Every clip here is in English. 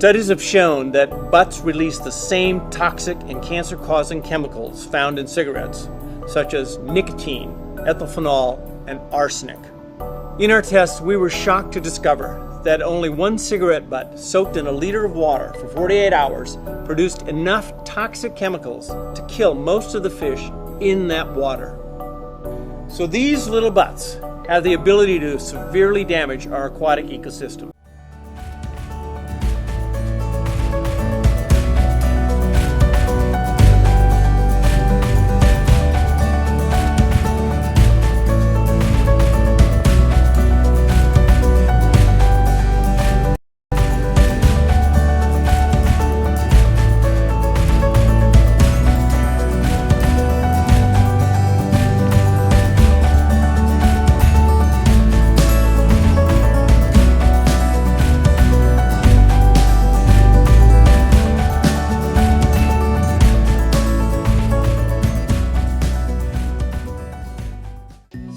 Studies have shown that butts release the same toxic and cancer-causing chemicals found in cigarettes, such as nicotine, ethyl and arsenic. In our tests, we were shocked to discover that only one cigarette butt soaked in a liter of water for 48 hours produced enough toxic chemicals to kill most of the fish in that water. So these little butts have the ability to severely damage our aquatic ecosystem.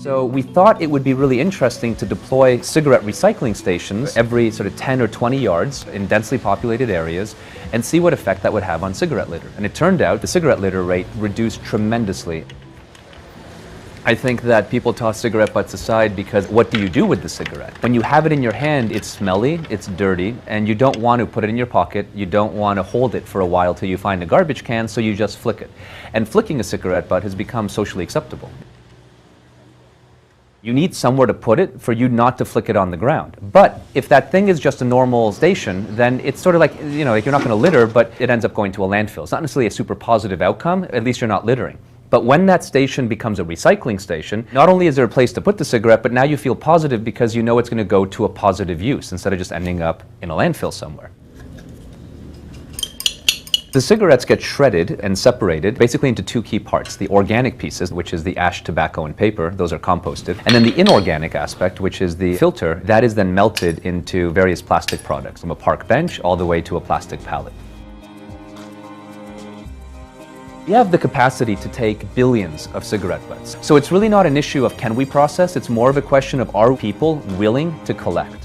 So we thought it would be really interesting to deploy cigarette recycling stations every sort of 10 or 20 yards in densely populated areas and see what effect that would have on cigarette litter. And it turned out the cigarette litter rate reduced tremendously. I think that people toss cigarette butts aside because what do you do with the cigarette? When you have it in your hand, it's smelly, it's dirty, and you don't want to put it in your pocket, you don't want to hold it for a while till you find a garbage can, so you just flick it. And flicking a cigarette butt has become socially acceptable. You need somewhere to put it for you not to flick it on the ground. But if that thing is just a normal station, then it's sort of like, like you're not going to litter, but it ends up going to a landfill. It's not necessarily a super positive outcome, at least you're not littering. But when that station becomes a recycling station, not only is there a place to put the cigarette, but now you feel positive because you know it's going to go to a positive use instead of just ending up in a landfill somewhere. The cigarettes get shredded and separated basically into two key parts. The organic pieces, which is the ash, tobacco, and paper, those are composted. And then the inorganic aspect, which is the filter, that is then melted into various plastic products, from a park bench all the way to a plastic pallet. We have the capacity to take billions of cigarette butts. So it's really not an issue of can we process, it's more of a question of are people willing to collect.